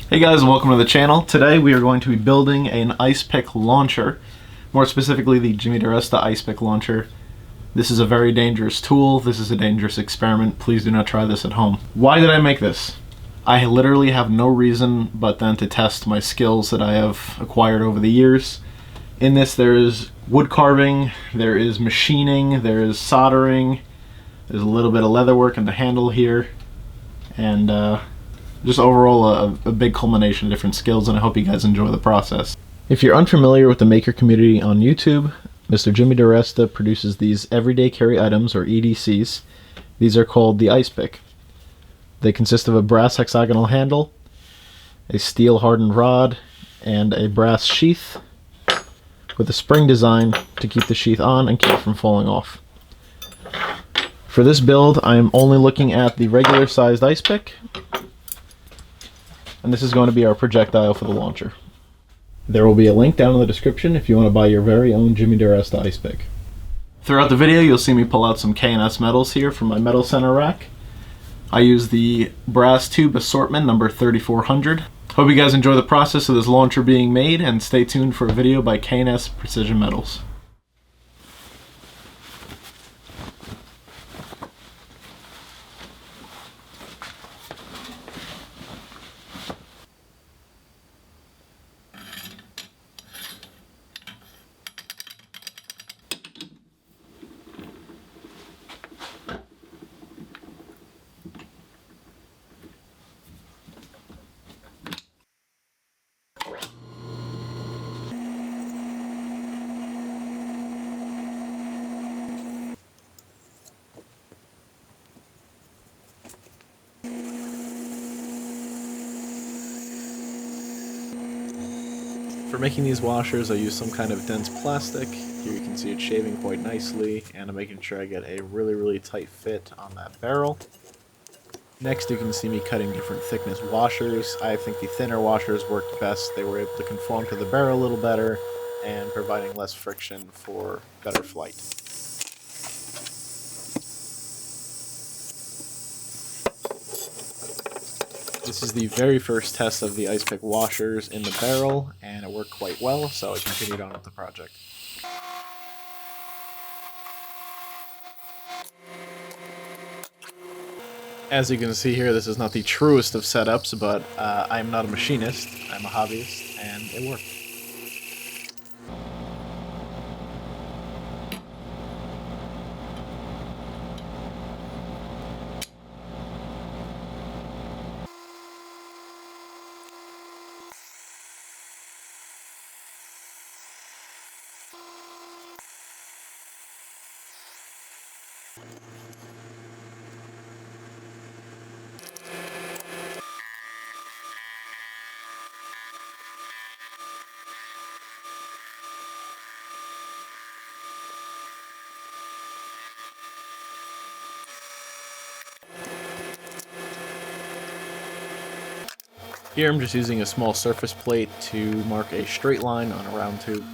Hey guys, welcome to the channel. Today we are going to be building an ice pick launcher, more specifically the Jimmy Diresta Ice Pick launcher. This is a very dangerous tool. This is a dangerous experiment. Please do not try this at home. Why did I make this? I literally have no reason but then to test my skills that I have acquired over the years. In this there is wood carving, there is machining, there is soldering, there's a little bit of leather work in the handle here, and just overall a big culmination of different skills, and I hope you guys enjoy the process. If you're unfamiliar with the maker community on YouTube, Mr. Jimmy Diresta produces these everyday carry items, or EDCs. These are called the Ice Pick. They consist of a brass hexagonal handle, a steel hardened rod, and a brass sheath with a spring design to keep the sheath on and keep it from falling off. For this build, I am only looking at the regular sized ice pick, and this is going to be our projectile for the launcher. There will be a link down in the description if you want to buy your very own Jimmy Diresta Ice Pick. Throughout the video you'll see me pull out some K&S metals here from my metal center rack. I use the brass tube assortment number 3400. Hope you guys enjoy the process of this launcher being made, and stay tuned for a video by K&S Precision Metals. For making these washers, I use some kind of dense plastic. Here you can see it shaving quite nicely, and I'm making sure I get a really tight fit on that barrel. Next, you can see me cutting different thickness washers. I think the thinner washers worked best. They were able to conform to the barrel a little better, and providing less friction for better flight. This is the very first test of the Ice Pick washers in the barrel, and it worked quite well, so I continued on with the project. As you can see here, this is not the truest of setups, but I'm not a machinist, I'm a hobbyist, and it worked. Here I'm just using a small surface plate to mark a straight line on a round tube.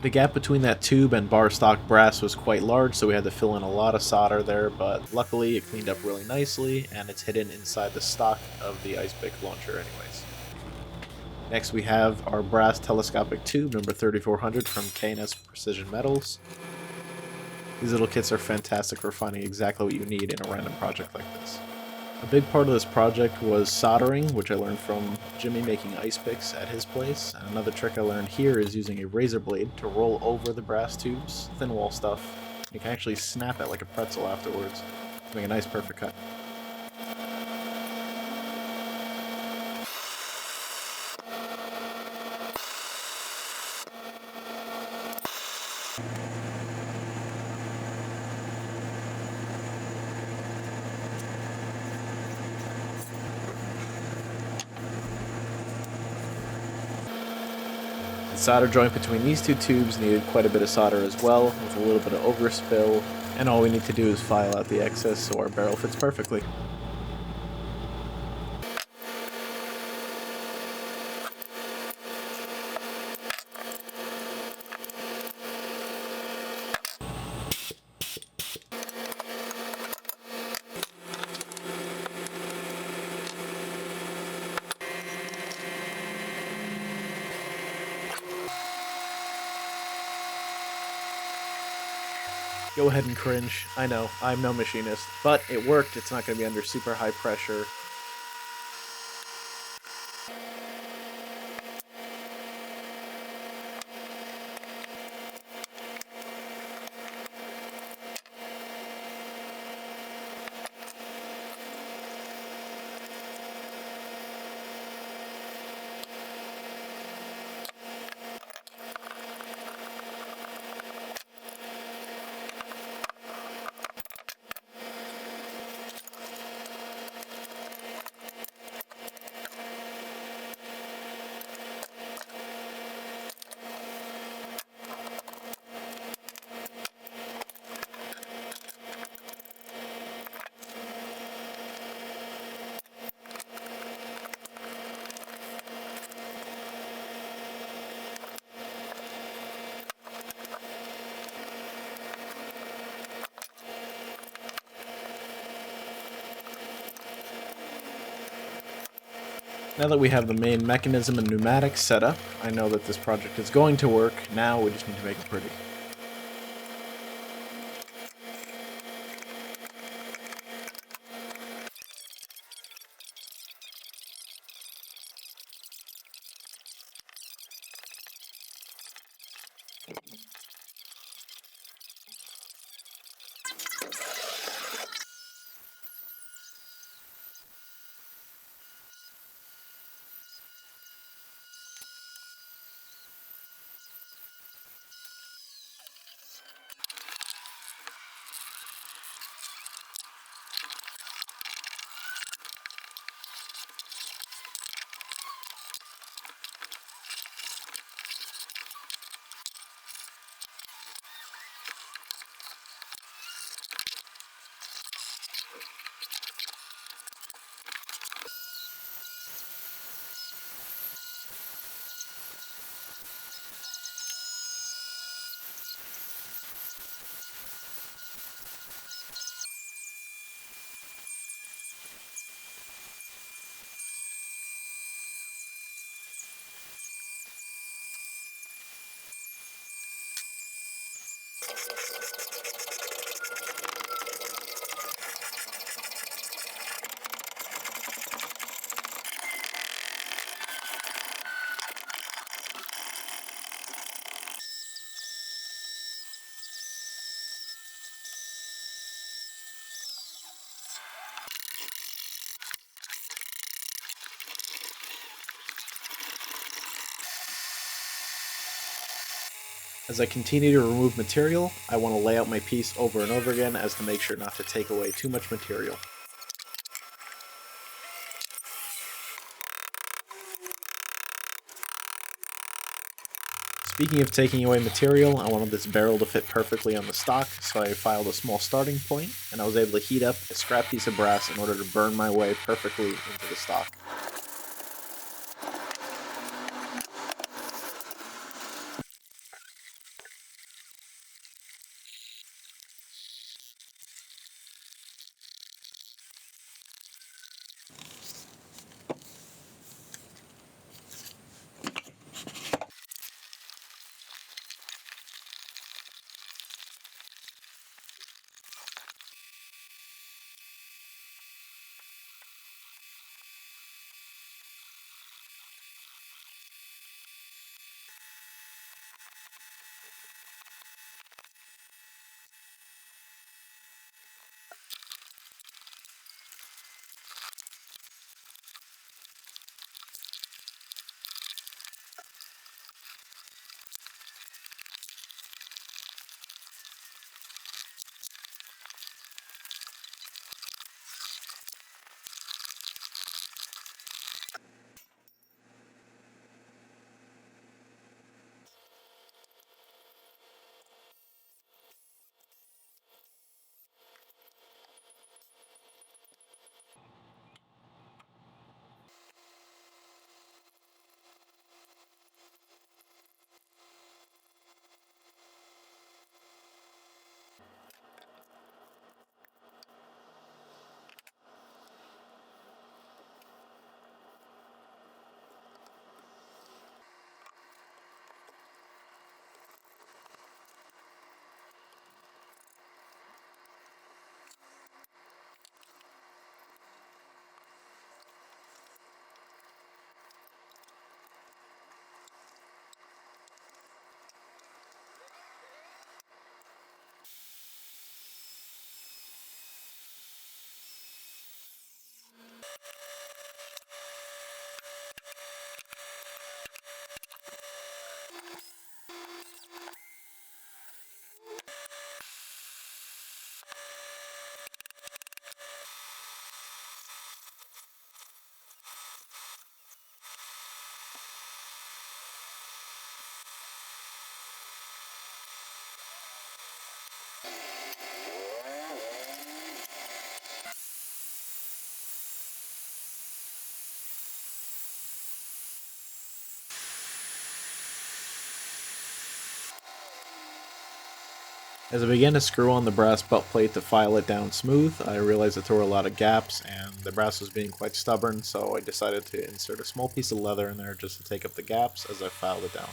The gap between that tube and bar stock brass was quite large, so we had to fill in a lot of solder there, but luckily it cleaned up really nicely, and it's hidden inside the stock of the Ice Pick launcher anyways. Next we have our brass telescopic tube number 3400 from K&S Precision Metals. These little kits are fantastic for finding exactly what you need in a random project like this. A big part of this project was soldering, which I learned from Jimmy making ice picks at his place. And another trick I learned here is using a razor blade to roll over the brass tubes, thin wall stuff. You can actually snap it like a pretzel afterwards to make a nice perfect cut. solder joint between these two tubes needed quite a bit of solder as well, with a little bit of overspill, and all we need to do is file out the excess so our barrel fits perfectly. Go ahead and cringe. I know, I'm no machinist, but it worked. It's not going to be under super high pressure. Now that we have the main mechanism and pneumatics set up, I know that this project is going to work. Now we just need to make it pretty. As I continue to remove material, I want to lay out my piece over and over again as to make sure not to take away too much material. Speaking of taking away material, I wanted this barrel to fit perfectly on the stock, so I filed a small starting point, and I was able to heat up a scrap piece of brass in order to burn my way perfectly into the stock. As I began to screw on the brass butt plate to file it down smooth, I realized that there were a lot of gaps and the brass was being quite stubborn, so I decided to insert a small piece of leather in there just to take up the gaps as I filed it down.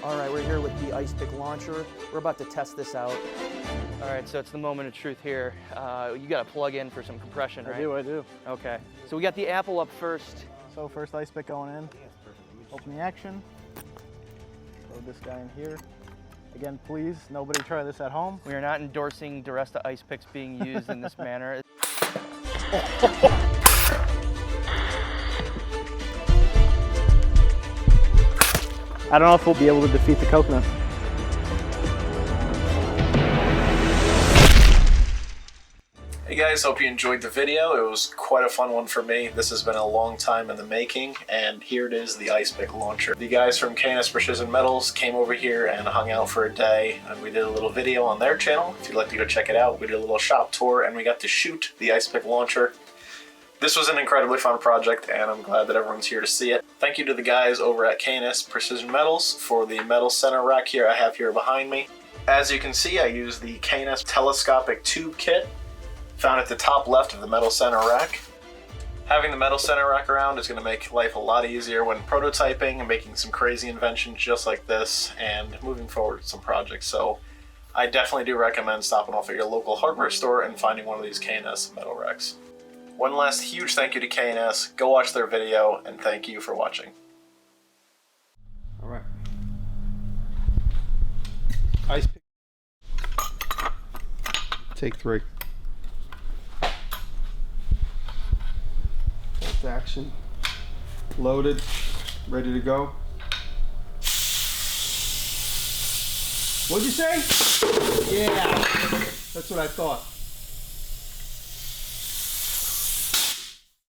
All right, we're here with the ice pick launcher. We're about to test this out. All right, so it's the moment of truth here. You got to plug in for some compression, right? I do. Okay, so we got the apple up first. So first ice pick going in. Open the action. Load this guy in here. Again, please, nobody try this at home. We are not endorsing Diresta ice picks being used in this manner. I don't know if we'll be able to defeat the coconut. Hey guys, hope you enjoyed the video. It was quite a fun one for me. This has been a long time in the making, and here it is, the ice pick launcher. The guys from K&S Precision Metals came over here and hung out for a day, and we did a little video on their channel. If you'd like to go check it out, we did a little shop tour, and we got to shoot the ice pick launcher. This was an incredibly fun project, and I'm glad that everyone's here to see it. Thank you to the guys over at K&S Precision Metals for the metal center rack here I have here behind me. As you can see, I use the K&S telescopic tube kit found at the top left of the metal center rack. Having the metal center rack around is going to make life a lot easier when prototyping and making some crazy inventions just like this and moving forward with some projects. So I definitely do recommend stopping off at your local hardware store and finding one of these K&S metal racks. One last huge thank you to K&S. Go watch their video, and thank you for watching. All right. Ice pick. Take 3. That's action. Loaded. Ready to go. What'd you say? Yeah. That's what I thought.